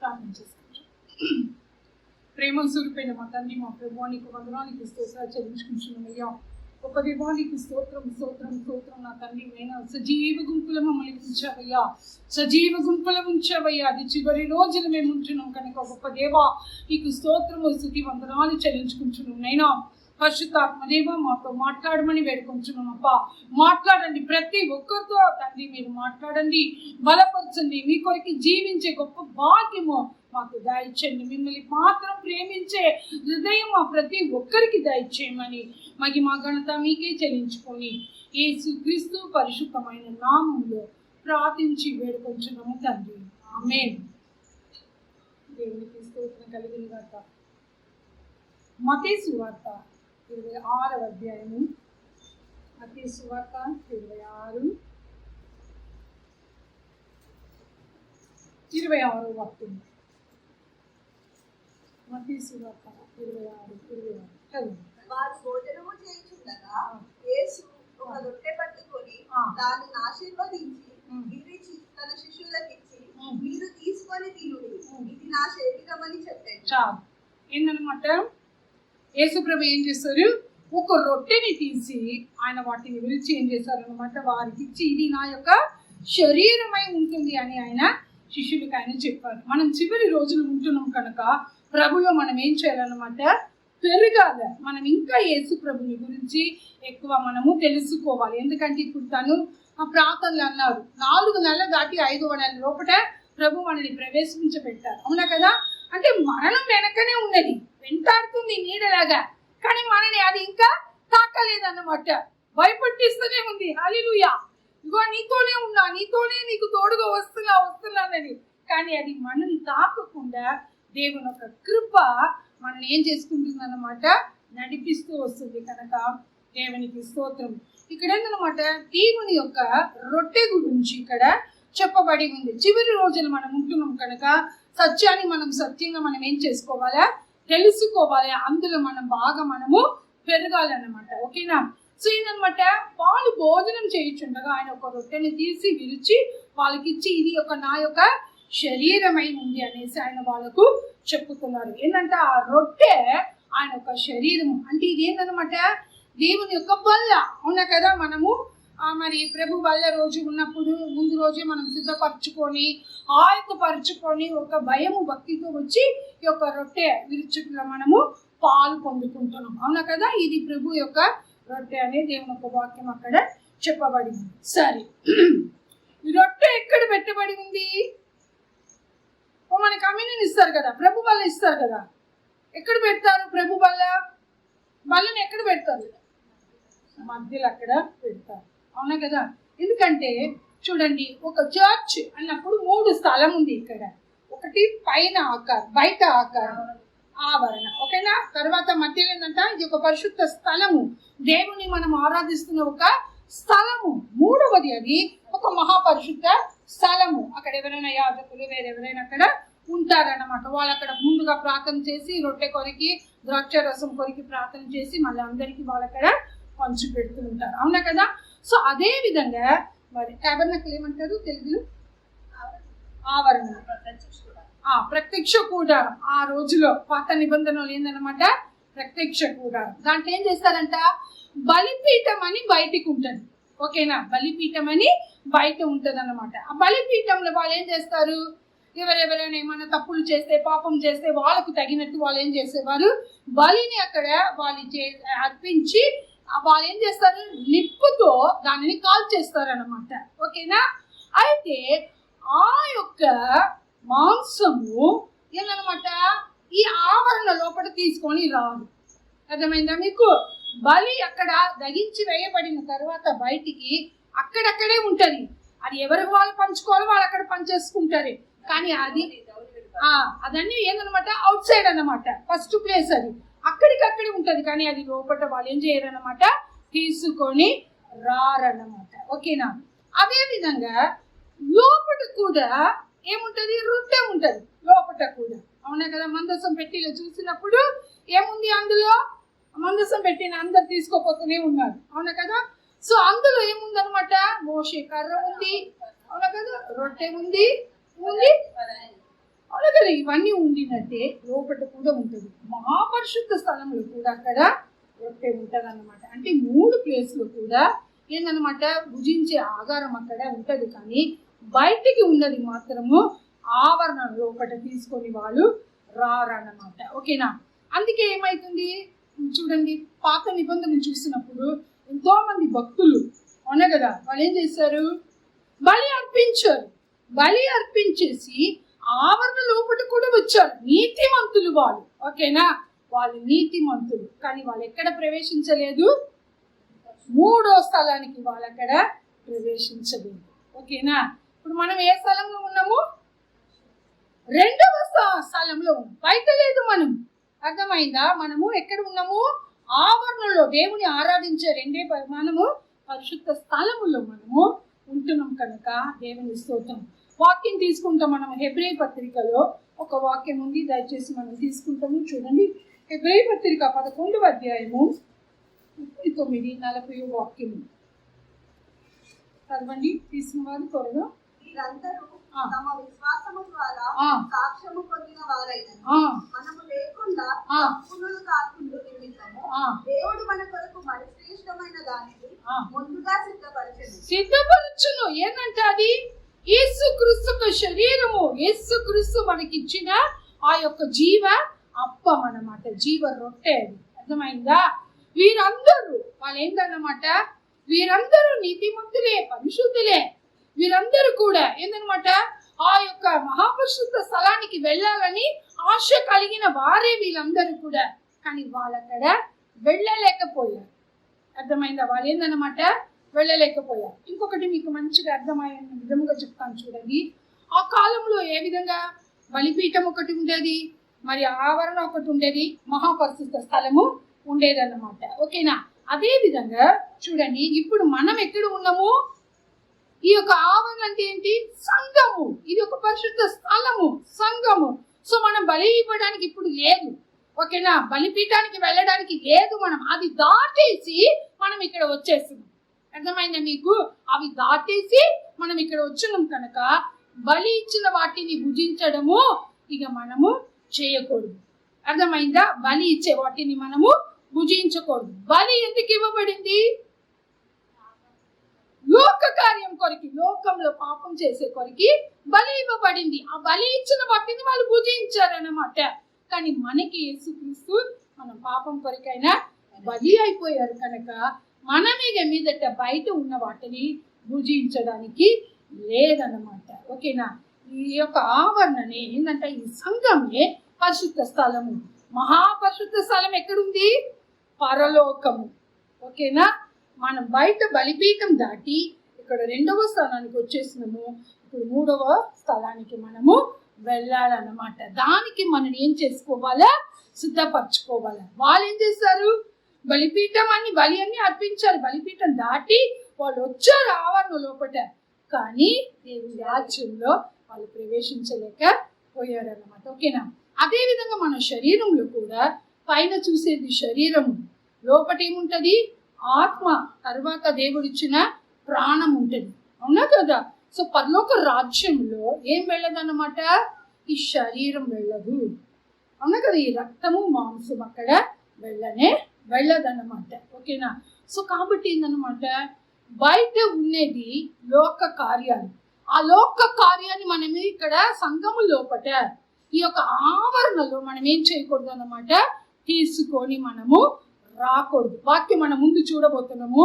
ప్రార్థన చేసుకుంటాం. ప్రేమ స్వరూపైన మా తండ్రి, మా ప్రభువా, నీకు వందనానికి స్తోత్రాలు చెల్లించుకుంటున్నామయ్యా. గొప్ప దేవానికి స్తోత్రం స్తోత్రం స్తోత్రం. నా తండ్రి అయినా సజీవ గుంపుల మమ్మల్ని ఉంచావయ్యా, సజీవ గుంపుల ఉంచావయ్యా. అది చివరి రోజులు మేము ఉంటున్నాం కనుక గొప్ప దేవా నీకు స్తోత్రము స్తుతి వందనాలు చెల్లించుకుంటున్నాం. నైనా పరిశుద్ధాత్మదేవ మాతో మాట్లాడమని వేడుకుంటున్నాం. అప్ప మాట్లాడండి, ప్రతి ఒక్కరితో తండ్రి మీరు మాట్లాడండి, బలపరచండి. మీ కొరకు జీవించే గొప్ప భాగ్యము మాకు దయచేయండి. మిమ్మల్ని మాత్రం ప్రేమించే హృదయం మా ప్రతి ఒక్కరికి దయచేయమని మహిమ ఘనత మీకే చెల్లించుకొని యేసుక్రీస్తు పరిశుద్ధమైన నామములో ప్రార్థించి వేడుకొంచున్నాము తండ్రి, ఆమేన్. దేవునికి స్తోత్రం కలుగును గాక. మత్తయి సువార్త 26వ అధ్యాయము, మత్తయి సువార్త 26 వాక్యం. మత్తయి సువార్త 26 వారు భోజనము చేయుచుండగా యేసు ఒక రొట్టె పట్టుకొని దానిని ఆశీర్వదించి విరిచి తన శిష్యులకు ఇచ్చి, మీరు తీసుకొని తినుడి, ఇది నా శరీరం అని చెప్పాడు. చాలు. ఏందనమాట, యేసు ప్రభు ఏం చేస్తారు, ఒక రొట్టెని తీసి ఆయన వాటిని విరిచి ఏం చేశారనమాట, వారికి ఇచ్చి ఇది నా యొక్క శరీరమై ఉంటుంది అని ఆయన శిష్యులకు ఆయన చెప్పారు. మనం చివరి రోజులు ఉంటున్నాం కనుక ప్రభులో మనం ఏం చేయాలన్నమాట, పెరగాల. మనం ఇంకా యేసు ప్రభుని గురించి ఎక్కువ మనము తెలుసుకోవాలి. ఎందుకంటే ఇప్పుడు తను ఆ ప్రార్థనలు అన్నారు, 4 నెలలు దాటి 5వ నెల లోపల ప్రభు మనని ప్రవేశించబెట్టారు. అవునా కదా? అంటే మరణం వెనకనే ఉన్నది, వెంటాడుతుంది నీడలాగా, కానీ మనని అది ఇంకా తాకలేదన్నమాట, భయపట్టిస్తూనే ఉంది. హల్లెలూయా, ఇగో నీతోనే ఉన్నా, నీతోనే నీకు తోడుగా వస్తున్నానని. కానీ అది మనని తాకకుండా దేవుని యొక్క కృప మనల్ని ఏం చేసుకుంటుంది అన్నమాట, నడిపిస్తూ వస్తుంది. కనుక దేవునికి స్తోత్రం. ఇక్కడ ఏంటన్నమాట, దేవుని యొక్క రొట్టె గురించి ఇక్కడ చెప్పబడి ఉంది. చివరి రోజులు మనం ఉంటున్నాం కనుక సత్యాన్ని సత్యంగా మనం ఏం చేసుకోవాలా, తెలుసుకోవాలి. అందులో మనము పెరగాలన్నమాట. ఓకేనా? సో ఏంటన్నమాట, వాళ్ళు భోజనం చేయించుండగా ఆయన ఒక రొట్టెని తీసి విరిచి వాళ్ళకి ఇచ్చి, ఇది నా యొక్క శరీరమై ఉంది అనేసి ఆయన వాళ్ళకు చెప్పుతున్నారు. ఏంటంటే ఆ రొట్టె ఆయన యొక్క శరీరం అంటే ఇది ఏంటన్నమాట, దేవుని యొక్క బల్ల. అవునా కదా? మనము మరి ప్రభు బల్ల రోజు ఉన్నప్పుడు ముందు రోజే మనం సిద్ధపరచుకొని ఆయత్తపరచుకొని ఒక భయము భక్తితో వచ్చి ఈ యొక్క రొట్టె విరుచుట్లో మనము పాలు పొందుకుంటున్నాం. అవునా కదా? ఇది ప్రభు యొక్క రొట్టె అనే దేవుని యొక్క వాక్యం అక్కడ చెప్పబడింది. సరే, ఈ రొట్టె ఎక్కడ పెట్టబడి ఉంది? మనకి కమ్యూనియన్ ఇస్తారు కదా, ప్రభు బల్ల ఇస్తారు కదా, ఎక్కడ పెడతారు? ప్రభు బల్లని ఎక్కడ పెడతారు? మధ్యలో అక్కడ పెడతారు. అవునా కదా? ఎందుకంటే చూడండి, ఒక చర్చ్ అన్నప్పుడు 3 స్థలం ఉంది ఇక్కడ. ఒకటి పైన ఆకారం, బయట ఆకారం, ఆవరణ. ఓకేనా? తర్వాత మధ్యలో ఏంటంటే ఇది ఒక పరిశుద్ధ స్థలము, దేవుని మనం ఆరాధిస్తున్న ఒక స్థలము. 3వది అది ఒక మహాపరిశుద్ధ స్థలము. అక్కడ ఎవరైనా యాజకులు వేరెవరైనా అక్కడ ఉంటారన్నమాట. వాళ్ళు అక్కడ ముందుగా ప్రార్థన చేసి రొట్టె కొరికి ద్రాక్ష రసం కొరికి ప్రార్థన చేసి మళ్ళీ అందరికీ వాళ్ళు అక్కడ పంచి పెడుతూ ఉంటారు. అవునా కదా? సో అదే విధంగా మరి టాబర్నకల్ ఏమంటారు తెలుగులో? ఆవరణ, ప్రత్యక్ష కూడారం. ఆ రోజులో పాత నిబంధనలు ఏందన్నమాట, ప్రత్యక్ష కూడారం. దాంట్లో ఏం చేస్తారంట, బలిపీఠం అని బయటికి ఉంటుంది. ఓకేనా? బలిపీఠం అని బయట ఉంటుంది అన్నమాట. ఆ బలిపీఠంలో వాళ్ళు ఏం చేస్తారు, ఎవరెవరైనా ఏమైనా తప్పులు చేస్తే పాపం చేస్తే వాళ్ళకు తగినట్టు వాళ్ళు ఏం చేసేవారు, బలిని అక్కడ వాళ్ళు అర్పించి వాళ్ళు ఏం చేస్తారు, నిప్పుతో దానిని కాల్ చేస్తారు అన్నమాట. ఓకేనా? అయితే ఆ యొక్క మాంసము ఏందన్నమాట ఈ ఆవరణ లోపల తీసుకొని రాదు. అర్థమైందా మీకు? బలి అక్కడ దగించి వేయబడిన తర్వాత బయటికి అక్కడక్కడే ఉంటది. అది ఎవరికి వాళ్ళు పంచుకోవాలి, వాళ్ళు అక్కడ పనిచేసుకుంటారు. కానీ అదన్నీ ఏందనమాట, అవుట్ సైడ్ అన్నమాట. ఫస్ట్ ప్లేస్ అది అక్కడికక్కడే ఉంటది. కానీ అది లోపల వాళ్ళు ఏం చేయరన్నమాట, తీసుకొని రారన్నమాట. ఓకేనా? అదే విధంగా లోపల కూడా ఏముంటది, రొట్టె ఉంటది లోపల కూడా. అవునా కదా? మందసం పెట్టిలో చూసినప్పుడు ఏముంది, అందులో మందసం పెట్టిన అందరు తీసుకోపోతూనే ఉన్నారు. అవునా కదా? సో అందులో ఏముందనమాట, మోషే కర్ర ఉంది. అవునా కదా? రొట్టె ఉంది. అవునా కదా? ఇక్కడ ఇవన్నీ ఉండినట్టే లోపల కూడా ఉంటుంది. మహాపరిశుద్ధ స్థలంలో కూడా అక్కడ రొట్టె ఉంటుంది అన్నమాట. అంటే 3 ప్లేస్లో కూడా ఏందన్నమాట, భుజించే ఆహారం అక్కడ ఉంటుంది. కానీ బయటికి ఉన్నది మాత్రము ఆవరణ లోపల తీసుకొని వాళ్ళు రారన్నమాట. ఓకేనా? అందుకే ఏమవుతుంది చూడండి, పాత నిబంధనలు చూసినప్పుడు ఎంతో మంది భక్తులు అవునా కదా, వాళ్ళు ఏం చేశారు, బలి అర్పించారు. బలి అర్పించేసి ఆవరణ లోపల కూడా వచ్చారు. నీతిమంతులు వాళ్ళు. ఓకేనా? వాళ్ళు నీతిమంతులు. కానీ వాళ్ళు ఎక్కడ ప్రవేశించలేదు, 3వ స్థలానికి వాళ్ళు అక్కడ ప్రవేశించలేదు. ఓకేనా? ఇప్పుడు మనం ఏ స్థలంలో ఉన్నాము, 2వ స్థలంలో ఉన్నాం. బయట లేదు మనం. అర్థమైందా? మనము ఎక్కడ ఉన్నాము, ఆవరణలో దేవుని ఆరాధించే మనము పరిశుద్ధ స్థలములో మనము ఉంటున్నాం కనుక దేవుని స్తోత్రం. వాక్యం తీసుకుంటాం. మనం హెబ్రీ పత్రికలో ఒక వాక్యం ఉంది, దయచేసి మనం తీసుకుంటాము. చూడండి, హెబ్రీ పత్రిక 11వ అధ్యాయము 39-40 వాక్యము చదవండి. తీసిన వారు త్వరగా. వీరందరూ తమ విశ్వాసము ద్వారా సాక్ష్యము పొందిన వారైన మనము లేకుండా పునులు కాకుండా నిమిత్తము దేవుడు మన కొరకు మరి శ్రేష్టమైన దానిని ముందుగా సిద్ధపరచును. ఏంటంటే అది యేసుక్రీస్తు శరీరము. యేసుక్రీస్తు మనకిచ్చిన ఆ యొక్క జీవ అప్పం అన్నమాట, జీవ రొట్టె. అది అర్థమైందా? వీరందరూ వాళ్ళు ఏంటన్నమాట, వీరందరూ నీతిమంతులే, పరిశుద్ధులే. వీరందరూ కూడా ఏందనమాట, ఆ యొక్క మహాపరిశుద్ధ స్థలానికి వెళ్ళాలని ఆశ కలిగిన వారే వీళ్ళందరూ కూడా. కానీ వాళ్ళక్కడ వెళ్ళలేకపోయారు. అర్థమైందా? వాళ్ళు ఏందనమాట, వెళ్ళలేకపోయారు. ఇంకొకటి మీకు మంచిగా అర్థమయ్యే విధముగా చెప్తాను చూడండి. ఆ కాలంలో ఏ విధంగా బలిపీఠం ఒకటి ఉండేది, మరి ఆవరణ ఒకటి ఉండేది, మహాపరిశుద్ధ స్థలము ఉండేదన్నమాట. ఓకేనా? అదే విధంగా చూడండి, ఇప్పుడు మనం ఎక్కడ ఉన్నాము, ఈ యొక్క ఆవరణ అంటే ఏంటి, సంఘము. ఇది ఒక పరిశుద్ధ స్థలము, సంఘము. సో మనం బలి ఇవ్వడానికి ఇప్పుడు లేదు. ఓకేనా? బలిపీఠానికి వెళ్ళడానికి లేదు. మనం అది దాటేసి మనం ఇక్కడ వచ్చేస్తున్నాం. అర్థమైందా మీకు? అవి దాటేసి మనం ఇక్కడ వచ్చినాం కనుక బలి ఇచ్చిన వాటిని భుజించడము ఇక మనము చేయకూడదు. అర్థమైందా? బలి ఇచ్చే వాటిని మనము భుజించకూడదు. బలి ఎందుకు ఇవ్వబడింది? లోక కార్యం కొరికి, లోకంలో పాపం చేసే కొరికి బలి ఇవ్వబడింది. ఆ బలి ఇచ్చిన వాటిని వాళ్ళు భుజించారన్నమాట. కానీ మనకి యేసుక్రీస్తు మన పాపం కొరికైనా బలి అయిపోయారు కనుక మనం ఇక మీదట బయట ఉన్న వాటిని భుజించడానికి లేదన్నమాట. ఓకేనా? ఈ యొక్క ఆవరణని ఏంటంటే ఈ సంఘమే పరిశుద్ధ స్థలము. మహాపరిశుద్ధ స్థలం ఎక్కడుంది? పరలోకము. ఓకేనా? మనం బయట బలిపీఠం దాటి ఇక్కడ 2వ స్థలానికి వచ్చేసినాము. ఇప్పుడు 3వ స్థలానికి మనము వెళ్ళాలన్నమాట. దానికి మనం ఏం చేసుకోవాలా? సిద్ధపరచుకోవాలా. వాళ్ళు ఏం చేస్తారు? బలిపీఠం అని బలి అన్ని అర్పించారు. బలిపీఠం దాటి వాళ్ళు వచ్చారు ఆవరణ లోపల. కానీ దేవుని రాజ్యంలో వాళ్ళు ప్రవేశించలేక పోయారన్నమాట. ఓకేనా? అదే విధంగా మన శరీరంలో కూడా పైన చూసేది శరీరము, లోపల ఏముంటది? ఆత్మ, తర్వాత దేవుడిచ్చిన ప్రాణం ఉంటుంది. అవునా కదా? సో పరలోక రాజ్యంలో ఏం వెళ్ళదన్నమాట? ఈ శరీరం వెళ్ళదు. అవునా కదా? ఈ రక్తము మాంసం అక్కడ వెళ్ళదన్నమాట. ఓకేనా? సో కాబట్టి ఏందన్నమాట, బయట ఉన్నది లోక కార్యాలు. ఆ లోక కార్యాన్ని మనమే ఇక్కడ సంఘము లోపట ఈ యొక్క ఆవరణలో మనం ఏం చేయకూడదు అన్నమాట, తీసుకొని మనము రాకూడదు. వాక్యం మనం ముందు చూడబోతున్నాము.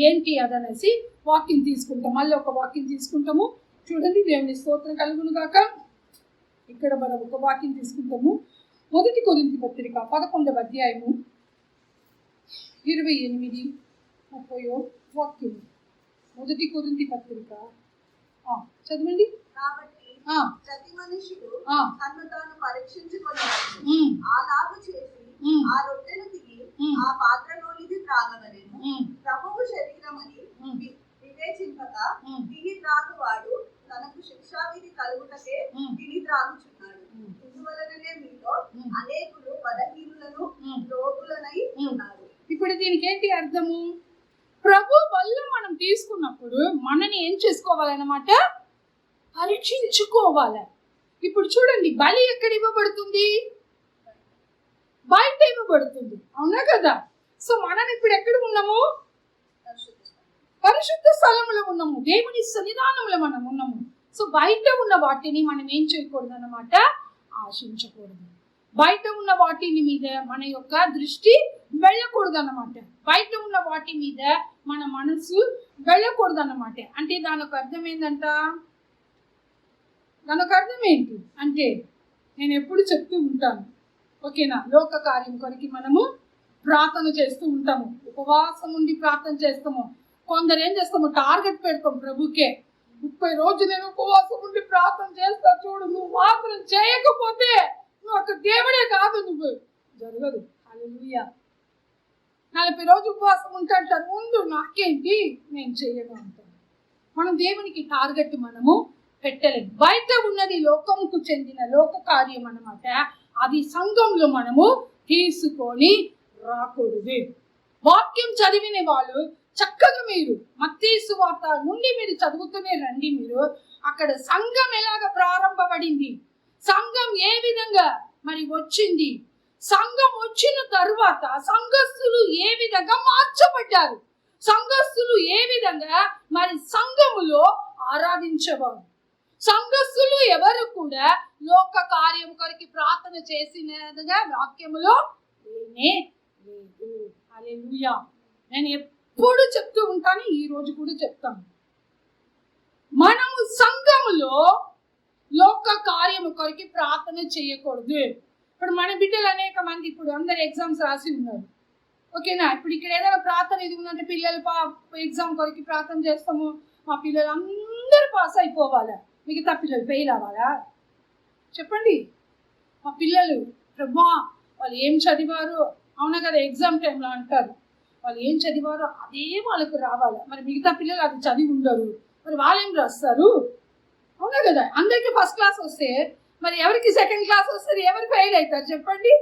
ఏంటి అదనేసి వాక్యం తీసుకుంటాం. మళ్ళీ ఒక వాక్యం తీసుకుంటాము. చూడండి, దేవుని స్తోత్రం కలుగును గాక. ఇక్కడ మనం ఒక వాక్యం తీసుకుంటాము. 1 కొరింథీ పత్రిక 11వ అధ్యాయము 28-30 వాక్యం. 1 కొరింథీ పత్రిక చదవండి. కాబట్టి ప్రతి మనుషుడు తన్ను తాను పరీక్షించుకొని అలాగు చేసి ఆ రొట్టెను తిని ఆ పాత్రలోనిది త్రాగవలెను. ప్రభువు శరీరమని వివేచింపక తిని త్రాగువాడు తనకు శిక్షావిధి కలుగుటకే తిని త్రాగుచున్నాడు. ఇందువలననే మీలో అనేకులు బలహీనులను రోగులనై ఉన్నారు. ఇప్పుడు దీనికి ఏంటి అర్థము? ప్రభు వల్ల మనం తీసుకున్నప్పుడు మనని ఏం చేసుకోవాలన్నమాట, పరీక్షించుకోవాలి. ఇప్పుడు చూడండి, బలి ఎక్కడ ఇవ్వబడుతుంది? బయట ఇవ్వబడుతుంది, అవునా కదా? సో మనం ఇప్పుడు ఎక్కడ ఉన్నాము? పరిశుద్ధ స్థలంలో ఉన్నాము, దేవుని సన్నిధానంలో మనం ఉన్నాము. సో బయట ఉన్న వాటిని మనం ఏం చేయకూడదు అన్నమాట, ఆశించకూడదు. బయట ఉన్న వాటి మీద మన యొక్క దృష్టి వెళ్ళకూడదు అన్నమాట. బయట ఉన్న వాటి మీద మన మనసు వెళ్ళకూడదు అన్నమాట. అంటే దాని ఒక అర్థం ఏంటంట? దాని ఒక అర్థం ఏంటి అంటే, నేను ఎప్పుడు చెప్తూ ఉంటాను, ఓకేనా, లోక కార్యం కొరికి మనము ప్రార్థన చేస్తూ ఉంటాము, ఉపవాసం ఉండి ప్రార్థన చేస్తాము. కొందరు ఏం చేస్తాము, టార్గెట్ పెడతాం ప్రభుకే, 30 రోజులు నేను ఉపవాసం ఉండి ప్రార్థన చేస్తా చూడు, నువ్వు మాత్రం చేయకపోతే నువ్వు ఒక దేవుడే కాదు, నువ్వు జరగదు. హల్లెలూయా. 40 రోజులు ఉపవాసం ఉంటాంటారు, ముందు నాకేంటి, నేను చేయను అంటాను. మనం దేవునికి టార్గెట్ మనము పెట్టలేదు. బయట ఉన్నది లోకముకు చెందిన లోక కార్యం అన్నమాట. అది సంఘంలో మనము తీసుకొని రాకూడదు. వాక్యం చదివిన వాళ్ళు చక్కగా మీరు మత్తయి సువార్త నుండి మీరు చదువుతూనే రండి. మీరు అక్కడ సంఘం ఎలాగ ప్రారంభపడింది, సంఘం ఏ విధంగా మరి వచ్చింది, సంఘం వచ్చిన తరువాత సంఘస్థులు ఏ విధంగా మార్చబడ్డారు, సంఘస్థులు ఏ విధంగా మరి సంఘములో ఆరాధించేవారు. సంఘస్థులు ఎవరు కూడా లోక కార్యం కొరకు ప్రార్థన చేసినదిగా వాక్యములో లేనే లేదు. హల్లెలూయా. నేను ఎప్పుడు చెప్తూ ఉంటాను, ఈ రోజు కూడా చెప్తాను, మనము సంఘములో లోక కార్యము కొరకు ప్రార్థన చేయకూడదు. ఇప్పుడు మన బిడ్డలు అనేక మంది ఇప్పుడు అందరు ఎగ్జామ్స్ రాసి ఉన్నారు, ఓకేనా. ఇప్పుడు ఇక్కడ ఏదైనా ప్రార్థన ఇది ఉందంటే పిల్లలు ఎగ్జామ్ కొరకు ప్రార్థన చేస్తాము, మా పిల్లలు అందరూ పాస్ అయిపోవాలా, మిగతా పిల్లలు ఫెయిల్ అవ్వాలా? చెప్పండి. మా పిల్లలు ప్రభా వాళ్ళు ఏం చదివారు, అవునా కదా, ఎగ్జామ్ టైంలో అంటారు, వాళ్ళు ఏం చదివారో అదే వాళ్ళకు రావాలా. మరి మిగతా పిల్లలు అది చదివి ఉండరు, మరి వాళ్ళు ఏం రాస్తారు, అవునా కదా. అందరికీ ఫస్ట్ క్లాస్ వస్తే మరి ఎవరికి సెకండ్ క్లాస్ వస్తుంది, ఎవరు ఫెయిల్ అవుతారు చెప్పండి,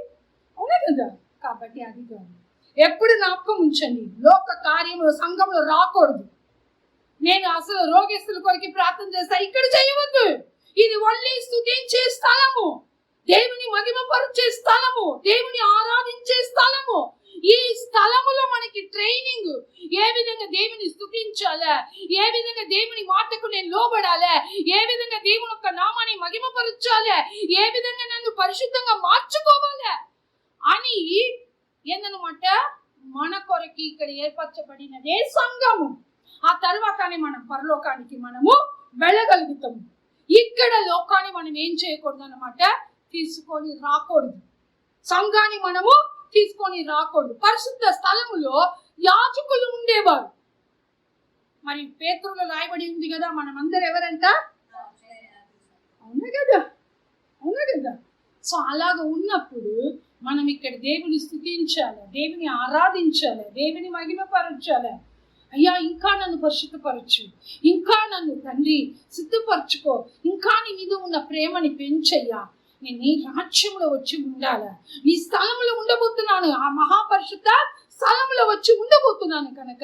అవునా కదా. కాబట్టి అది కాదు, ఎప్పుడు జ్ఞాపకం ఉంచండి, లోక కార్యములు సంఘంలో రాకూడదు. నేను అసలు రోగిస్తుల కొరికి ప్రార్థన చేస్తా, ఇక్కడ చేయవద్దు. ఇది ఓన్లీ స్తుతించే స్థలము, దేవుని మహిమపరిచే స్థలము, దేవుని ఆరాధించే స్థలము. ఈ స్థలములో మనకి ట్రైనింగ్, ఏ విధంగా దేవుని స్తుతించాలా, ఏ విధంగా దేవుని మాటకు నేను లోబడాలా, ఏ విధంగా దేవుని యొక్క నామాన్ని మహిమపరచాలా, ఏ విధంగా నన్ను పరిశుద్ధంగా మార్చుకోవాలా అని ఏందనమాట మన కొరకి ఇక్కడ ఏర్పరచబడినదే సంఘము. ఆ తర్వాతనే మనం పరలోకానికి మనము వెళ్ళగలుగుతాము. ఇక్కడ లోకాన్ని మనం ఏం చేయకూడదు అన్నమాట, తీసుకొని రాకూడదు. సంఘాన్ని మనము తీసుకొని రాకూడదు. పరిశుద్ధ స్థలములో యాజకులు ఉండేవారు. మరి పేతురులో రాయబడి ఉంది కదా, మనం అందరు ఎవరంట, అవునా కదా, అవునా కదా. సో అలాగ ఉన్నప్పుడు మనం ఇక్కడ దేవుని స్తుతించాలి, దేవుని ఆరాధించాలి, దేవుని మహిమపరచాలి. అయ్యా ఇంకా నన్ను పరిశుద్ధపరచు, ఇంకా నన్ను తండ్రి సిద్ధపరచుకో, ఇంకా నీ మీద ఉన్న ప్రేమని పెంచయ్యా, నేను నీ రాజ్యంలో వచ్చి ఉండాలా, నీ స్థలంలో ఉండబోతున్నాను, ఆ మహాపరిశుద్ధ స్థలంలో వచ్చి ఉండబోతున్నాను కనుక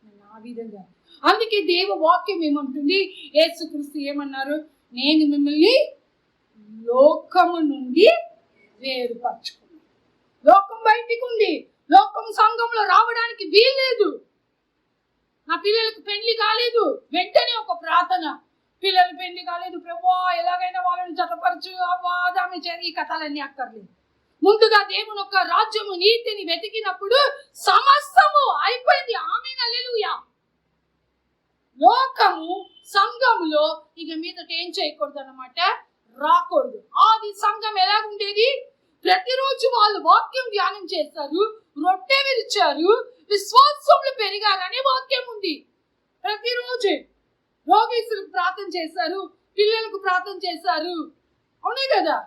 నేను ఆ విధంగా. అందుకే దేవ వాక్యం ఏమంటుంది, యేసుక్రీస్తు ఏమన్నారు, నేను మిమ్మల్ని లోకము నుండి వేరుపరచుకున్నాను. లోకం బయటికి ఉంది, లోకం సంఘంలో రావడానికి వీల్లేదు. నా పిల్లలకు పెళ్లి కాలేదు, వెంటనే ఒక ప్రార్థన, పిల్లలు పెళ్లి కాలేదు ప్రభువా ఎలాగైనా వాళ్ళని జతపరచు, ఆమె ఈ కథలన్నీ అక్కర్లేదు. ముందుగా దేవుని యొక్క రాజ్యము నీతిని వెతికినప్పుడు సమస్తము అయిపోయింది. ఆమేన్, హల్లెలూయా. లోకము సంఘములో ఇక మీదట ఏం చేయకూడదు అన్నమాట, రాకూడదు. ఆది సంఘం ఎలాగుండేది, ప్రతిరోజు వాళ్ళు వాక్యం ధ్యానం చేస్తారు, రొట్టె విరిచారు, విశ్వాసంలో పెరిగారనే వాక్యం ఉంది. ప్రతిరోజు రోగీసులకు ప్రార్థన చేశారు, పిల్లలకు ప్రార్థన చేశారు, అవునే కదా.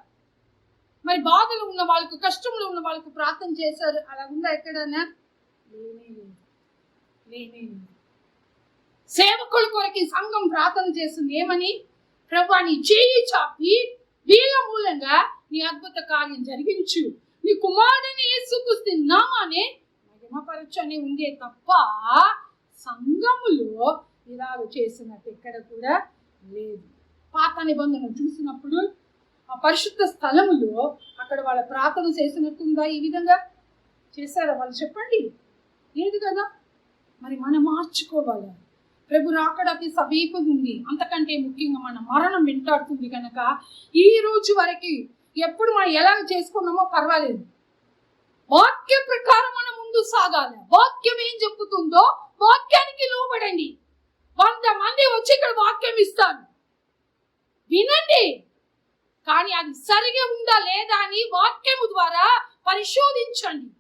మరి బాధలు ఉన్న వాళ్ళకు, కష్టంలో ఉన్న వాళ్ళకు ప్రార్థన చేశారు. అలా ఉందా ఎక్కడన్నా? లేనే. సేవకుల కొరకు సంఘం ప్రార్థన చేస్తుంది ఏమని, ప్రభువా నీ చేయి చాపి వీళ్ళ మూలంగా నీ అద్భుత కార్యం జరిగించు, నీ కుమారుని యేసుక్రీస్తు నామాన్ని మహిమపరచని ఉందే తప్ప సంఘములో ఇలాగ చేసినట్టు ఎక్కడ కూడా లేదు. పాత నిబంధన చూసినప్పుడు ఆ పరిశుద్ధ స్థలములో అక్కడ వాళ్ళ ప్రార్థన చేసినట్టుందా? ఈ విధంగా చేశారా వాళ్ళు? చెప్పండి. లేదు కదా. మరి మనం మార్చుకోవాలి. ప్రభు రాకడ అతి సమీపం ఉంది. అంతకంటే ముఖ్యంగా మన మరణం వెంటాడుతుంది కనుక ఈ రోజు వరకు ఎప్పుడు మనం ఎలా చేసుకున్నామో పర్వాలేదు, వాక్య ప్రకారం మనం ముందు సాగాలి. వాక్యం ఏం చెప్పుతుందో వాక్యానికి లోబడండి. 100 మంది వచ్చి ఇక్కడ వాక్యం ఇస్తారు, వినండి. కానీ అది సరిగా ఉందా లేదా అని వాక్యము ద్వారా పరిశోధించండి.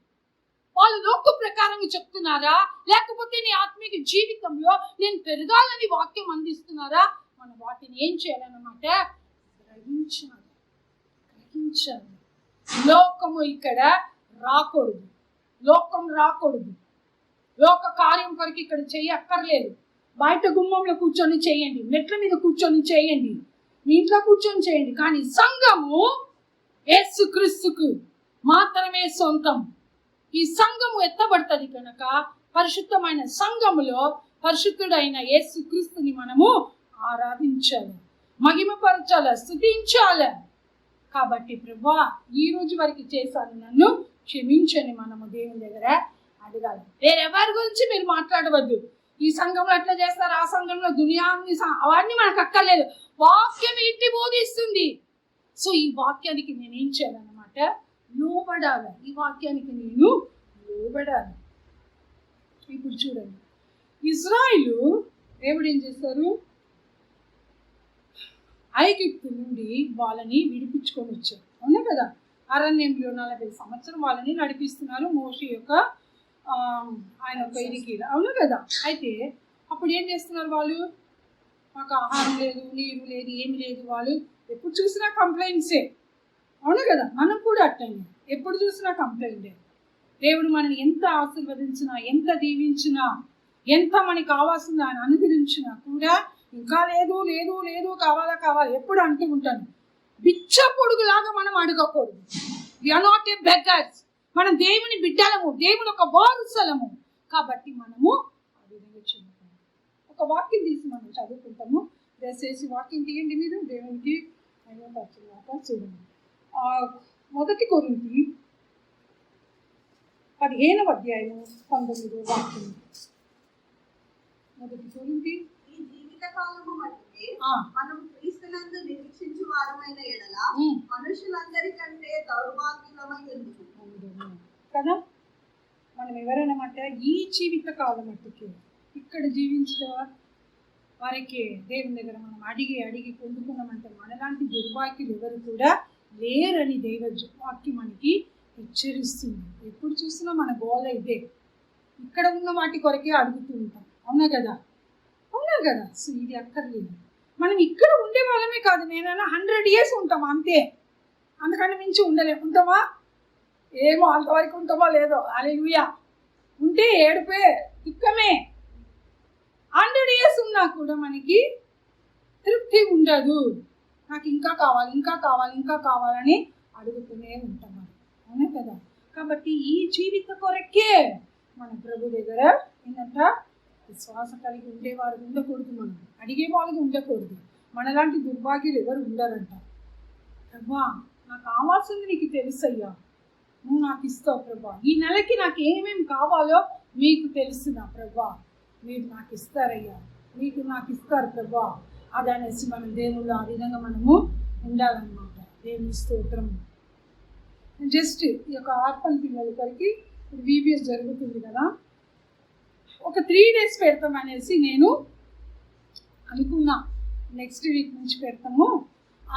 వాళ్ళు లోక ప్రకారంగా చెప్తున్నారా, లేకపోతే నీ ఆత్మీయ జీవితంలో నేను పెరగాలని వాక్యం అందిస్తున్నారా? మనం వాటిని ఏం చేయాలన్నమాట, గ్రహించాలి. లోకము ఇక్కడ రాకూడదు. లోకం రాకూడదు. లోక కార్యం కొరకు ఇక్కడ చెయ్యక్కర్లేదు. బయట గుమ్మంలో కూర్చొని చేయండి, మెట్ల మీద కూర్చొని చేయండి, మీ ఇంట్లో కూర్చొని చేయండి. కానీ సంఘము యేసుక్రీస్తుకు మాత్రమే సొంతం. ఈ సంఘము ఎత్తబడుతుంది కనుక పరిశుద్ధమైన సంఘములో పరిశుద్ధుడైన యేసుక్రీస్తుని మనము ఆరాధించాలి, మహిమపరచాలి, స్తుతించాలి. కాబట్టి ప్రభువా ఈ రోజు వరకు చేశాను, నన్ను క్షమించని మనము దేవుని దగ్గర అడగాలి. వేరెవరి గురించి మీరు మాట్లాడవద్దు. ఈ సంఘంలో అట్లా చేస్తారు, ఆ సంఘంలో దునియాన్ని, అవన్నీ మనకు అక్కర్లేదు. వాక్యం ఏంటి బోధిస్తుంది. సో ఈ వాక్యానికి నేనేం చేయాలన్నమాట, లోబడాలి. ఈ వాక్యానికి నేను లోబడాలి. ఇప్పుడు చూడండి, ఇజ్రాయిలు దేవుడు ఏం చేస్తారు, ఐగుప్తు నుండి వాళ్ళని విడిపించుకొని వచ్చారు. అవునా కదా. అరణ్యంలో 40 సంవత్సరం వాళ్ళని నడిపిస్తున్నారు మోషే యొక్క ఆయన యొక్క ఇదికి. అవును కదా. అయితే అప్పుడు ఏం చేస్తున్నారు వాళ్ళు, మాకు ఆహారం లేదు, నీరు లేదు, ఏమి లేదు. వాళ్ళు ఎప్పుడు చూసినా కంప్లైంట్సే. అవును కదా. మనం కూడా అట్టండి, ఎప్పుడు చూసినా కంప్లైంటే. దేవుడు మనని ఎంత ఆశీర్వదించినా, ఎంత దీవించినా, ఎంత మనకి కావాల్సిందో ఆయన అనుగ్రహించినా కూడా ఇంకా లేదు లేదు లేదు, కావాలా కావాలి ఎప్పుడు అంటూ ఉంటాను. బిచ్చ పొడుగులాగా మనం అడగకూడదు. We are not a beggars. మనం దేవుని బిడ్డలము, దేవుని ఒక వారసులము. కాబట్టి మనము ఆ విధంగా చెప్పుకుంటాం. ఒక వాక్యం తీసి మనం చదువుకుంటాము. దయచేసి వాక్యం తీయండి మీరు, దేవునికి చూడండి. 1 కొరింథీ 15వ అధ్యాయము 19వ వాక్యం. 1 కొరింథీ ఈ జీవిత కాలము మట్టుకే మనం క్రీస్తునందు నిరీక్షించు వారమైన ఎడల మనుషులందరికంటే దౌర్భాగ్యులమై ఎందుకు కదా. మనం ఎవరన్నమాట, ఈ జీవిత కాలం మట్టుకే ఇక్కడ జీవించిన వారికి దేవుని దగ్గర మనం అడిగి పొందుకున్నామంటే మనలాంటి దుర్భాగ్యులు ఎవరు కూడా లేరని దైవ వాక్యం మనకి హెచ్చరిస్తుంది. ఎప్పుడు చూసినా మన గోల ఇదే, ఇక్కడ ఉన్న వాటి కొరకే అడుగుతూ ఉంటాం. అవునా కదా. సో ఇది అక్కర్లేదు. మనం ఇక్కడ ఉండే వాళ్ళమే కాదు, నేనైనా 100 years ఉంటాం అంతే, అంతకన్నా మించి ఉండలేము. ఉంటామా? ఏమో అంతవరకు ఉంటామో లేదో. హల్లెలూయా. ఉంటే ఏడుపే, దుఃఖమే. 100 years ఉన్నా కూడా మనకి తృప్తి ఉండదు. నాకు ఇంకా కావాలి, ఇంకా కావాలి, ఇంకా కావాలని అడుగుతూనే ఉంటాం. అవునా కదా. కాబట్టి ఈ జీవిత కొరకే మన ప్రభు దగ్గర ఏంటంట, విశ్వాసం కలిగి ఉండేవారు ఉండకూడదు, మనం అడిగే వాళ్ళకి ఉండకూడదు. మనలాంటి దుర్భాగ్యులు ఎవరు ఉండరంట. ప్రభా నాకు కావాల్సింది నీకు తెలుసయ్యా, నువ్వు నాకు ఇస్తావు ప్రభా. ఈ నెలకి నాకు ఏమేమి కావాలో మీకు తెలుసు నా ప్రభా, మీరు నాకు ఇస్తారయ్యా, మీకు నాకు ఇస్తారు ప్రభా. అదనేసి మనం దేవుళ్ళు ఆ విధంగా మనము ఉండాలన్నమాట. దేవుని స్తోత్రం. జస్ట్ ఈ యొక్క ఆర్ఫన్ పిల్లల కొరికి VBS జరుగుతుంది కదా, ఒక 3 days పెడతాం అనేసి నేను అనుకున్నా. నెక్స్ట్ వీక్ నుంచి పెడతాము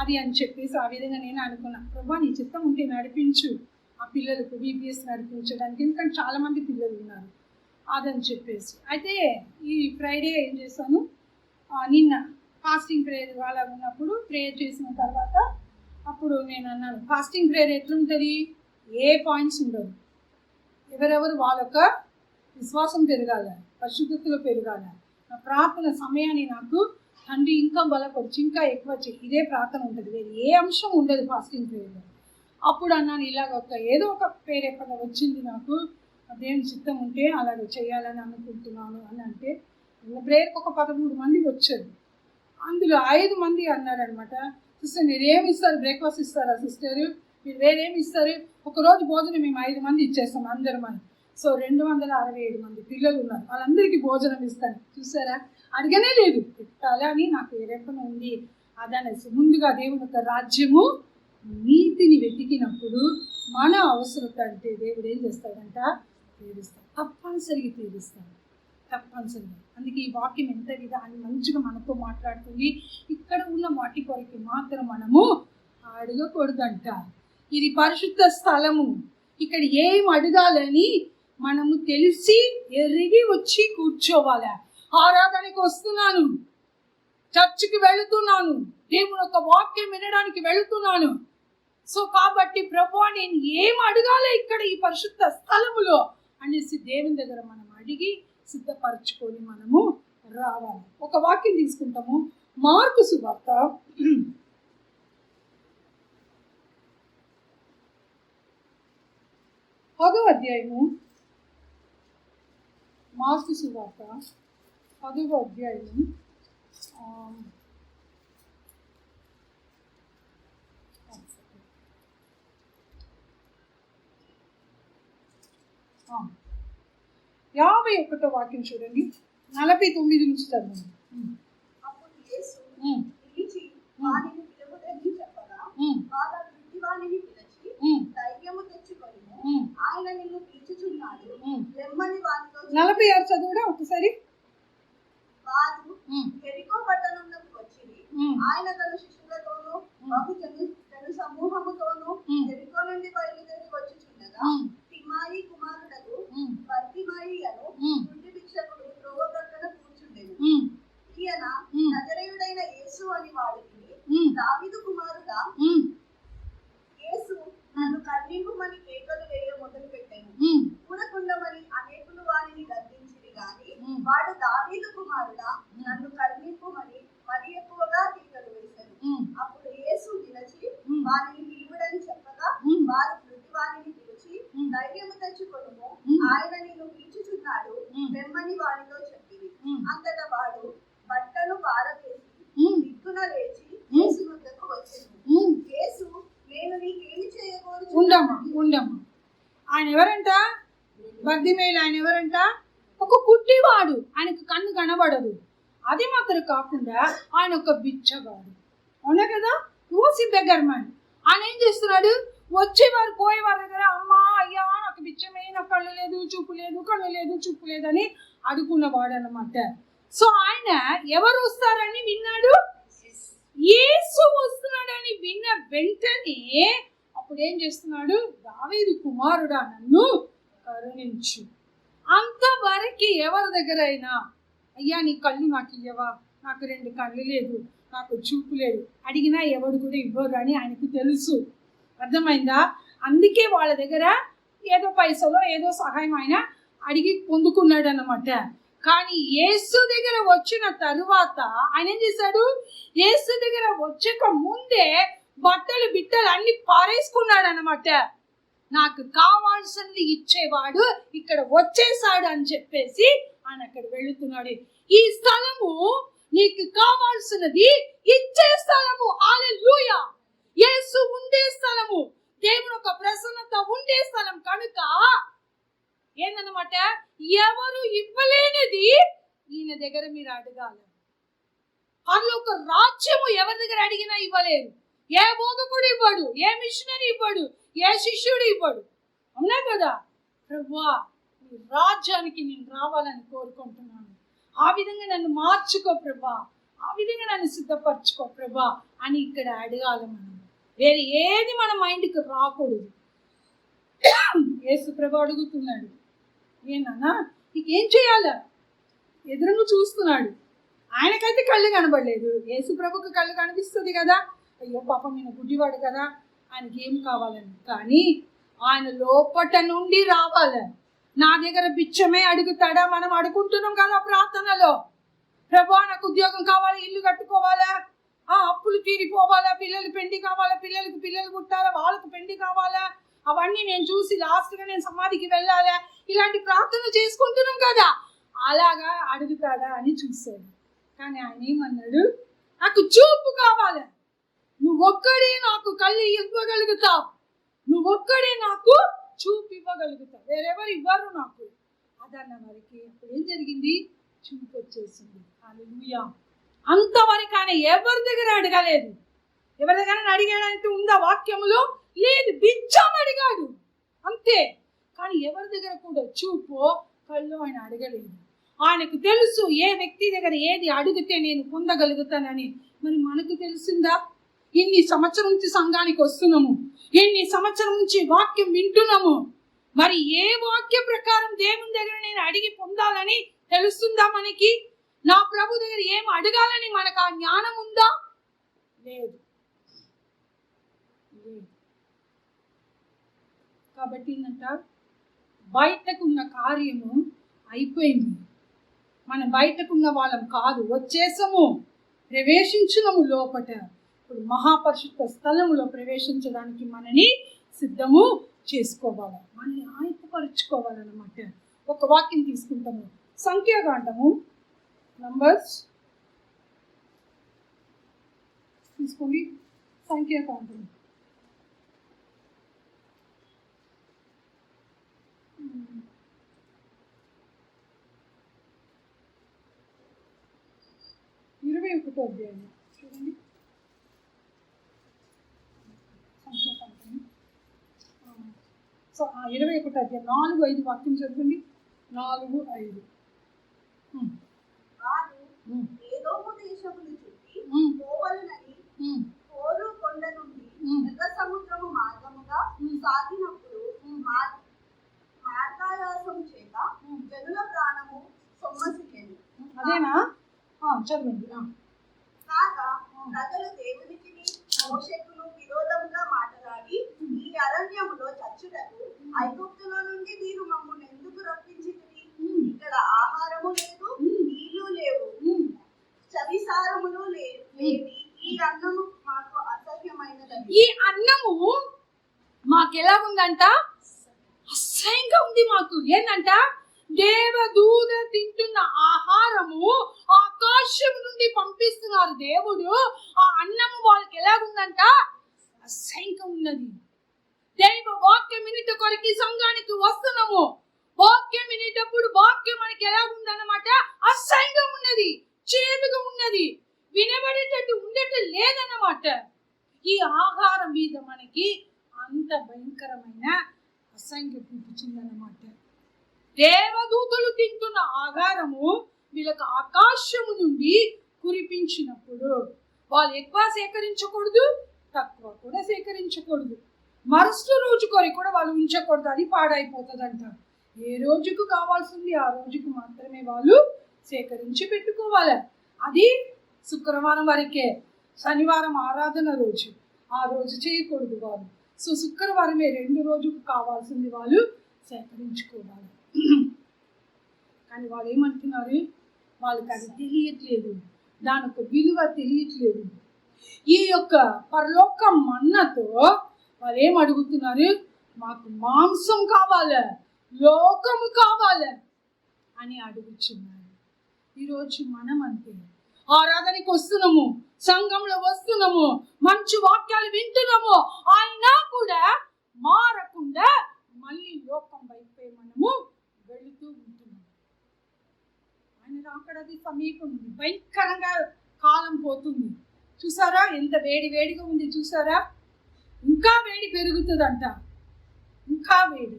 అది అని చెప్పేసి ఆ విధంగా నేను అనుకున్నా. ప్రభా నీ చిత్తం ఉంటే నడిపించు ఆ పిల్లలకు VBS నడిపించడానికి, ఎందుకంటే చాలామంది పిల్లలు ఉన్నారు అదని చెప్పేసి. అయితే ఈ ఫ్రైడే ఏం చేశాను, నిన్న ఫాస్టింగ్ ప్రేయర్ వాళ్ళ ఉన్నప్పుడు ప్రేయర్ చేసిన తర్వాత అప్పుడు నేను అన్నాను, ఫాస్టింగ్ ప్రేయర్ ఎట్లుంటుంది, ఏ పాయింట్స్ ఉండదు, ఎవరెవరు వాళ్ళ యొక్క విశ్వాసం పెరగాల, పరిశుద్ధతలో పెరగాల. నా ప్రార్థన సమయాన్ని నాకు తండ్రి ఇంకా బలపరిచి ఇంకా ఎక్కువ చేయి, ఇదే ప్రార్థన ఉంటుంది, వేరే ఏ అంశం ఉండదు ఫాస్టింగ్ ప్రేయర్లో. అప్పుడు అన్నాను ఇలాగ ఏదో ఒక పేరు ఎక్కడ వచ్చింది నాకు, దేవుని చిత్తం ఉంటే అలాగ చేయాలని అనుకుంటున్నాను అని అంటే, ప్రేయర్కి ఒక 13 మంది వచ్చారు. అందులో 5 మంది అన్నారనమాట, సిస్టర్ మీరు ఏమి ఇస్తారు, బ్రేక్ఫాస్ట్ ఇస్తారా సిస్టర్, మీరు వేరేమి ఇస్తారు? ఒకరోజు భోజనం మేము 5 మంది ఇచ్చేస్తాం అందరం అని. సో 267 మంది పిల్లలు ఉన్నారు, వాళ్ళందరికీ భోజనం ఇస్తాను. చూసారా, అడగనే లేదు పెట్టాలా అని, నాకు ఏరేపన ఉంది అదనేసి. ముందుగా దేవుని యొక్క రాజ్యము నీతిని వెతికినప్పుడు మన అవసరత అంటే దేవుడు ఏం చేస్తాడంట, తీరుస్తాడు. తప్పనిసరిగా తీరుస్తాడు, తప్పనిసరిగా. అందుకే ఈ వాక్యం ఎంత విధాన్ని మంచిగా మనతో మాట్లాడుతుంది. ఇక్కడ ఉన్న వాటి కొరకు మాత్రం మనము అడగకూడదంట. ఇది పరిశుద్ధ స్థలము, ఇక్కడ ఏం అడగాలని మనము తెలిసి ఎరిగి వచ్చి కూర్చోవాలి. ఆరాధనకి వస్తున్నాను, చర్చికి వెళుతున్నాను, దేవుని యొక్క వాక్యం వినడానికి వెళుతున్నాను. సో కాబట్టి ప్రభువా నేను ఏం అడగాలి ఇక్కడ ఈ పరిశుద్ధ స్థలములో అనేసి దేవుని దగ్గర మనం అడిగి సిద్ధపరచుకొని మనము రావాలి. ఒక వాక్యం తీసుకుంటాము, మార్కు సువార్త 10వ అధ్యాయము. మార్కు సువార్త 10వ అధ్యాయము ఆ 51వ వాక్యం చూడండి, 49 నుంచి చదవండి. అప్పుడు యేసు పిలిచి వానిని పిలువడని చెప్పగా, వారు గుడ్డి వానిని పిలిచి ధైర్యము తెచ్చుకొని ఆయన నిన్ను పిలుచుచున్నాడు లెమ్మని వారితో 46 చదువుడా ఒకసారి. వారు యెరికో పట్టణంలోకి వచ్చి ఆయన తన శిష్యులతోనూ బహు జన సమూహముతోనూ యెరికో నుండి బయలుదేరి వచ్చుచుండగా తిమాయి కుమారుడకు బర్తిమాయి అను గుడ్డి భిక్షకుడు త్రోవ ప్రక్కన కూర్చుండెను. ఈయన నజరేయుడైన యేసు అని వాడికి, దావీదు కుమారుడా యేసు నన్ను కరుణింపుమని కేకలు వేయ మొదలు పెట్టాను. కూడకుండమని అనేకులు వారిని గద్దించిరి గాని వాడు దావీదు కుమారుడా నన్ను కరుణింపుమని మరి ఎక్కువగా కేకలు వేశారు. అప్పుడు యేసు నిలిచి వారిని పిలువడని చెప్పగా, వారు వృద్ధి వారిని పిలిచి ధైర్యము తెచ్చుకొనుము ఆయన నిన్ను పిలుచుచున్నాడు లెమ్మని వారితో చెప్పింది. అంతటా వాడు బట్టలు పారవేసి దిక్కున లేచి యేసు వద్దకు వచ్చెను. యేసు నేను నీకేమి చేయకూడదు. ఉండమ్మా ఆయన ఎవరంట? బర్తిమేయులు. ఆయన ఎవరంట? ఒక గుడ్డివాడు, ఆయనకు కన్ను కనబడదు. అది మాత్రం కాకుండా ఆయన ఒక బిచ్చగాడు, అవునా కదా? OC beggar man. ఆయన ఏం చేస్తున్నాడు? వచ్చేవారు పోయేవారి దగ్గర అమ్మా అయ్యా నాకు బిచ్చమే, నాకు కళ్ళు లేదు చూపు లేదు, కళ్ళు లేదు చూపు లేదని అడుగున్నవాడు అన్నమాట. సో ఆయన ఎవరు వస్తారని విన్నాడు? యేసు వస్తున్నాడని విన్న వెంటనే అప్పుడు ఏం చేస్తున్నాడు? దావీదు కుమారుడా నన్ను కరుణించు. అంతవరకు ఎవరి దగ్గర అయినా అయ్యా నీ కళ్ళు నాకు ఇవ్వవా, నాకు 2 కళ్ళు లేదు, నాకు చూపు లేదు అడిగినా ఎవడు కూడా ఇవ్వరు అని ఆయనకు తెలుసు. అర్థమైందా? అందుకే వాళ్ళ దగ్గర ఏదో పైసలో ఏదో సహాయం ఆయన అడిగి పొందుకున్నాడు అన్నమాట. కానీ యేసు దగ్గర వచ్చిన తరువాత ఆయన ఏం చేశాడు? యేసు దగ్గర వచ్చక ముందే బట్టలు బిట్టలు అన్ని పారేసుకున్నాడు అన్నమాట. నాకు కావాల్సింది ఇచ్చేవాడు ఇక్కడ వచ్చేసాడు అని చెప్పేసి ఆయన అక్కడ వెళుతున్నాడు. ఈ స్థలము నీకు కావాల్సినది ఇచ్చే స్థలము. హల్లెలూయా! యేసు ఉండే స్థలము, దేవుని యొక్క ప్రసన్నత ఉండే స్థలం కనుక ఏందన్నమాట, ఎవరు ఇవ్వలేనిది ఈయన దగ్గర మీరు అడగాలి. పరలోక రాజ్యము ఎవరి దగ్గర అడిగినా ఇవ్వలేరు. ఏ బోధకుడు ఇవ్వడు, ఏ మిషనరీ ఇవ్వడు, ఏ శిష్యుడు ఇవ్వడు, అవునా కదా? ప్రభువా నీ రాజ్యానికి నేను రావాలని కోరుకుంటున్నాను, ఆ విధంగా నన్ను మార్చుకో ప్రభా, ఆ విధంగా నన్ను సిద్ధపరచుకో ప్రభా అని ఇక్కడ అడగాలి. మనం వేరే ఏది మన మైండ్కి రాకూడదు. యేసు ప్రభు అడుగుతున్నాడు, ఏనా నీకేం చేయాలా? ఎదురుగా చూస్తున్నాడు. ఆయనకైతే కళ్ళు కనబడలేదు, యేసు ప్రభుకి కళ్ళు కనిపిస్తుంది కదా. అయ్యో పాపం నేను గుడ్డివాడు కదా, ఆయనకి ఏం కావాలని. కానీ ఆయన లోపట నుండి రావాలి. నా దగ్గర బిచ్చమే అడుగుతాడా? మనం అడుగుంటున్నాం కదా ప్రార్థనలో, ప్రభా నాకు ఉద్యోగం కావాలి, ఇల్లు కట్టుకోవాలా, అప్పులు తీరిపోవాలా, పిల్లలు పెండి కావాలా, పిల్లలకు పిల్లలు పుట్టాలా, వాళ్ళకు పెండి కావాలా, అవన్నీ నేను చూసి లాస్ట్గా నేను సమాధికి వెళ్ళాలా, ఇలాంటి ప్రార్థన చేసుకుంటున్నాం కదా. అలాగా అడుగుతాడా అని చూశాడు. కానీ ఆయన ఏమన్నాడు? నాకు చూపు కావాలి, నువ్వొక్కడే నాకు కళ్ళు ఇవ్వగలుగుతావు, నువ్వొక్కడే నాకు చూపు ఇవ్వగలుగుతావు, వేరెవరు ఇవ్వరు నాకు అదన్న వారికి అప్పుడు ఏం జరిగింది? చూపు వచ్చేసింది. హల్లెలూయా. అంతవరకు ఆయన ఎవరి దగ్గర అడగలేదు. ఎవరి దగ్గర అడిగాడంటే ఉందా వాక్యములో? లేదు. బిచ్చం అడిగాడు అంతే. కానీ ఎవరి దగ్గర కూడా చూపు కళ్ళు ఆయన అడగలేదు. ఆయనకు తెలుసు ఏ వ్యక్తి దగ్గర ఏది అడిగితే నేను పొందగలుగుతానని. మరి మనకు తెలిసిందా? ఇన్ని సంవత్సరం నుంచి సంఘానికి వస్తున్నాము, ఇన్ని సంవత్సరం నుంచి వాక్యం వింటున్నాము. మరి ఏ వాక్య ప్రకారం దేవుని దగ్గర నేను అడిగి పొందాలని తెలుస్తుందా మనకి? నా ప్రభు దగ్గర ఏం అడగాలని మనకు ఆ జ్ఞానం ఉందా? లేదు. కాబట్టి ఏంటంట, బయటకున్న కార్యము అయిపోయింది. మనం బయటకున్న వాళ్ళం కాదు, వచ్చేసాము, ప్రవేశించున్నాము లోపట. ఇప్పుడు మహాపరిశుద్ధ స్థలములో ప్రవేశించడానికి మనని సిద్ధము చేసుకోవాలి, మనల్ని ఆయత్తపరుచుకోవాలన్నమాట. ఒక వాక్యం తీసుకుంటాము, సంఖ్యాకాండము నంబర్స్ తీసుకోండి. సంఖ్యాకాండము 21వ అధ్యాయం చూడండి. సంఖ్యాకాండము 21వ అధ్యాయం 4-5 వాక్యం చదవండి. 4-5. ఏదోము దేశమును చుట్టి పోవలనని హోరు కొండ నుండి ఎర్ర సముద్రము మార్గముగా సాగినప్పుడు మార్గాయాసం చేత జనుల ప్రాణము సొమ్మసిల్లింది. అదేనా? చదవండి. కాగా ప్రజలు దేవునికి మోషేకును విరోధంగా మాట్లాడి, ఈ అరణ్యములో చచ్చుటకు ఐగుప్తులో నుండి మీరు మమ్మల్ని ఎందుకు రప్పించితిరి? ఇక్కడ ఆహారము లేదు, నీళ్లు లేవు, చవిసారములు లేవి. ఈ అన్నము మాకు అసహ్యమైనది. ఈ అన్నము మాకెలా ఉందంట? అసహ్యంగా ఉంది మాకు. ఏంటంట? దేవదూత తింటున్న ఆహారము ఆకాశం నుండి పంపిస్తున్నారు దేవుడు. ఆ అన్నము వాళ్ళకి ఎలాగుందంట? అసహ్యంగా ఉన్నది. దైవ వాక్యం వినుట కొరకు సంఘానికి వస్తున్నాము. వాక్యం వినేటప్పుడు వాక్యం మనకి ఎలాగుందన్నమాట? అసహ్యంగా ఉన్నది, చేదుగా ఉన్నది, వినబడేటట్టు ఉండటం లేదన్నమాట. ఈ ఆహారం మీద మనకి అంత భయంకరమైన అసహ్యం చూపించిందన్నమాట. దేవదూతలు తింటున్న ఆహారము వీళ్ళకి ఆకాశము నుండి కురిపించినప్పుడు వాళ్ళు ఎక్కువ సేకరించకూడదు, తక్కువ కూడా సేకరించకూడదు. మరుసటి రోజు కొరకు కూడా వాళ్ళు ఉంచకూడదు, అది పాడైపోతుందంట. ఏ రోజుకు కావాల్సింది ఆ రోజుకు మాత్రమే వాళ్ళు సేకరించి పెట్టుకోవాలి. అది శుక్రవారం వరకే, శనివారం ఆరాధన రోజు, ఆ రోజు చేయకూడదు వాళ్ళు. సో శుక్రవారమే 2 రోజుకు కావాల్సింది వాళ్ళు సేకరించుకోవాలి. కానీ వాళ్ళు ఏమంటున్నారు? వాళ్ళకి అది తెలియట్లేదు, దాని యొక్క విలువ తెలియట్లేదు. ఈ యొక్క పరలోక మన్నతో వాళ్ళు ఏం అడుగుతున్నారు? మాకు మాంసం కావాలి, లోకము కావాలి అని అడుగుతున్నారు. ఈరోజు మనం అంతే. ఆరాధనకి వస్తున్నాము, సంఘంలో వస్తున్నాము, మంచి వాక్యాలు వింటున్నాము, అయినా కూడా మారకుండా మళ్ళీ లోకం వైపే మనము వెళుతూ ఉంటున్నాము. ఆయన రాకడది సమీపం ఉంది, భయంకరంగా కాలం పోతుంది. చూసారా ఎంత వేడిగా ఉంది? చూసారా? ఇంకా వేడి పెరుగుతుందంట, ఇంకా వేడి.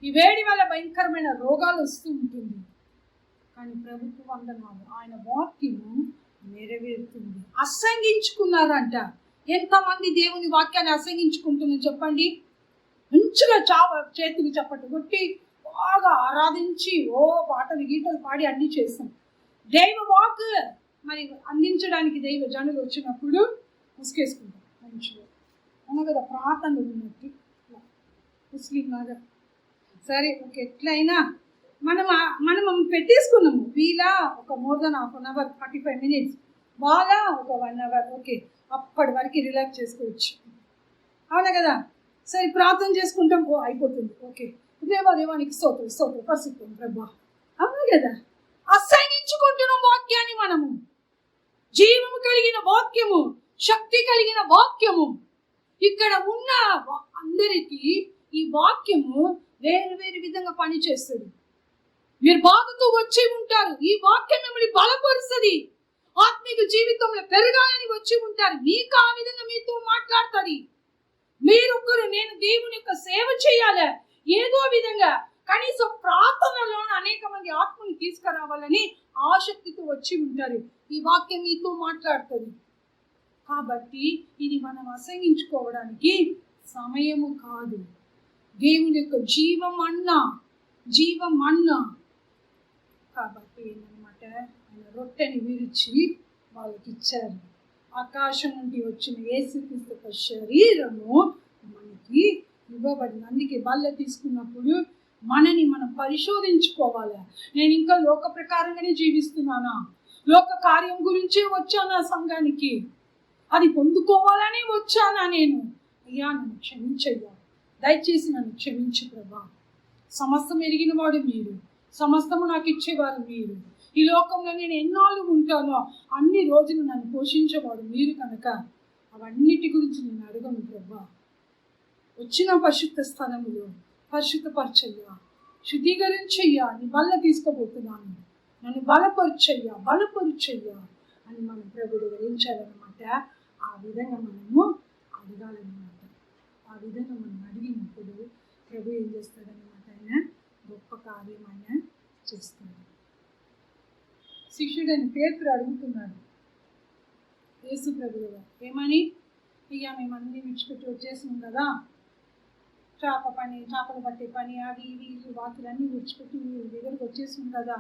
ఈ వేడి వల్ల భయంకరమైన రోగాలు వస్తూ ఉంటుంది. కానీ ప్రభుత్వ వందనాలు, ఆయన వాక్యము నెరవేరుతుంది. అసంగించుకున్నారంట. ఎంతమంది దేవుని వాక్యాన్ని అసంగించుకుంటున్నారు చెప్పండి? మంచిగా చేతులు చప్పట్లు కొట్టి బాగా ఆరాధించి పాటలు గీటలు పాడి అన్నీ చేస్తాం. దైవ వాక్ మరి అందించడానికి దైవ జనులు వచ్చినప్పుడు ముసుకేసుకుంటాం మంచిగా. అవును కదా, ప్రార్థనలు ఉన్నట్టు ముస్లిం లాగా. సరే ఓకే, ఎట్లయినా మనం పెట్టేసుకున్నాము. వీళ్ళ ఒక more than ½ an hour, 45 minutes, వాళ్ళ ఒక 1 hour. ఓకే, అప్పటి వరకు రిలాక్స్ చేసుకోవచ్చు. అవునా కదా? సరే ప్రార్థన చేసుకుంటాం, అయిపోతుంది. ఓకే, దేవానికి స్తోత్రం పరిస్థితి ప్రభా. అవునా కదా? అసహించుకుంటున్న వాక్యాన్ని మనము, జీవము కలిగిన వాక్యము శక్తి కలిగిన వాక్యము. ఇక్కడ ఉన్న అందరికీ ఈ వాక్యము వేరు వేరు విధంగా పనిచేస్తుంది. మీరు బాధతో వచ్చి ఉంటారు, ఈ వాక్యం మిమ్మల్ని బలపరుస్తుంది. ఆత్మీయ జీవితంలో పెరగాలని వచ్చి ఉంటారు, మీకు ఆ విధంగా మీతో మాట్లాడుతుంది. మీరొక్కరు నేను దేవుని యొక్క సేవ చేయాలి, ఏదో విధంగా కనీసం ప్రార్థనలో అనేక మంది ఆత్మని తీసుకురావాలని ఆసక్తితో వచ్చి ఉంటారు. ఈ వాక్యం మీతో మాట్లాడుతుంది. కాబట్టి ఇది మనం అసహించుకోవడానికి సమయము కాదు. దేవుని యొక్క జీవం అన్నా కాబట్టి ఏంటన్నమాట, ఆయన రొట్టెని విరిచి వాళ్ళకి ఇచ్చారు. ఆకాశం నుండి వచ్చిన యేసుక్రీస్తు యొక్క శరీరము మనకి ఇవ్వబడింది. అందుకే బల్ల తీసుకున్నప్పుడు మనని మనం పరిశోధించుకోవాలి. నేను ఇంకా లోక ప్రకారంగానే జీవిస్తున్నానా, లోక కార్యం గురించే వచ్చానా సంఘానికి, అది పొందుకోవాలని వచ్చానా నేను? అయ్యా నన్ను క్షమించయ్యా, దయచేసి నన్ను క్షమించు ప్రభా. సమస్తం ఎరిగిన వాడు మీరు, సమస్తము నాకు ఇచ్చేవారు మీరు. ఈ లోకంలో నేను ఎన్నాళ్ళు ఉంటానో అన్ని రోజులు నన్ను పోషించేవాడు మీరు కనుక అవన్నిటి గురించి నేను అడగను ప్రభా. వచ్చిన పరిశుద్ధ స్థలములో పరిశుద్ధపరచయ్యా, శుద్ధీకరించయ్యా, నీ బల్ల తీసుకోబోతున్నాను, నన్ను బలపరుచయ్యా అని మనం ప్రభు వివరించాలన్నమాట. ఆ విధంగా మనము అడగాలన్నమాట. ఆ విధంగా మనం అడిగినప్పుడు ప్రభు ఏం చేస్తాడన్నమాట, ఆయన గొప్ప కార్యం ఆయన చేస్తాడు. శిష్యుడని పేతురు అడుగుతున్నాడు యేసు ప్రభువు ఏమని, ఇక మేము అన్ని విడిచిపెట్టి వచ్చేసినాం కదా, చేపలు పట్టే పని, అవి ఇవి వాకులన్నీ విడిచిపెట్టి వీళ్ళ దగ్గరకు వచ్చేసినాం కదా,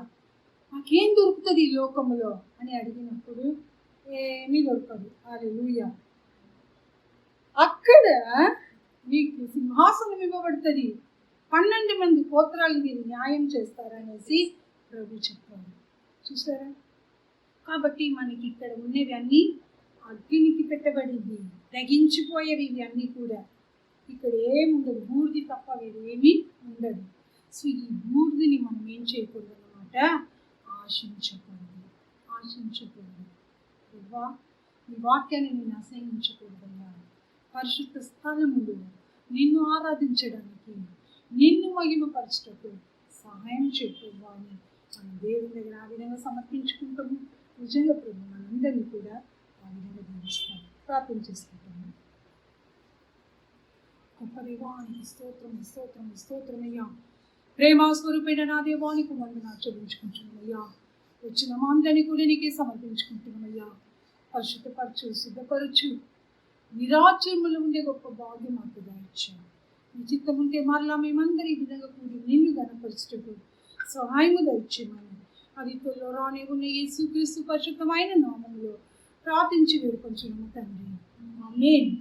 మాకేం దొరుకుతుంది ఈ లోకంలో అని అడిగినప్పుడు ఏమీ దొరకదు. హల్లెలూయా. అక్కడ మీకు సింహాసనం ఇవ్వబడుతుంది, 12 మంది గోత్రాలు మీరు న్యాయం చేస్తారనేసి ప్రభు చెప్పారు. చూసారా? కాబట్టి మనకి ఇక్కడ ఉన్నవి అన్నీ అగ్నికి పెట్టబడింది, దగించిపోయేవి ఇవి అన్నీ కూడా. ఇక్కడ ఏముండదు, బూర్ది తప్ప వేరేమీ ఉండదు. సో ఈ బూర్దిని మనం ఏం చేయకూడదు అన్నమాట, ఆశించకూడదు. ఈ వాక్యాన్ని నేను అసహించకూడదయ్యా. పరిశుద్ధ స్థలములు నిన్ను ఆరాధించడానికి, నిన్ను మహిమపరచటకు సహాయం చేయకూడదు అని మనం దేవుని దగ్గర ఆ విధంగా సమర్పించుకుంటాము. నిజంగా ప్రభు మనందరినీ కూడా ఆ విధంగా దీవిస్తాం. ప్రార్థన చేసుకుంటాము. గొప్ప దేవానికి స్తోత్రమయ్యా. ప్రేమ స్వరూపైన నా దేవానికి వందనాలు చెల్లించుకుంటున్నామయ్యా. వచ్చిన మా అందరినీ కూడా నీకే సమర్పించుకుంటున్నామయ్యా. పరిశుద్ధపరచు, సిద్ధపరచు, నిరాచరములు ఉండే గొప్ప భాగ్యం మాకు దయచేయండి. నీ చిత్తం ఉంటే మరలా మేమందరి ఈ విధంగా కూడి నిన్ను గణపరచుటకు సహాయము దయచేయమని అది త్వరలో రానే ఉన్న యేసుక్రీస్తు పరిశుద్ధమైన నామములో ప్రార్థించి వేడుకొంచున్నాము తండ్రి. ఆమేన్.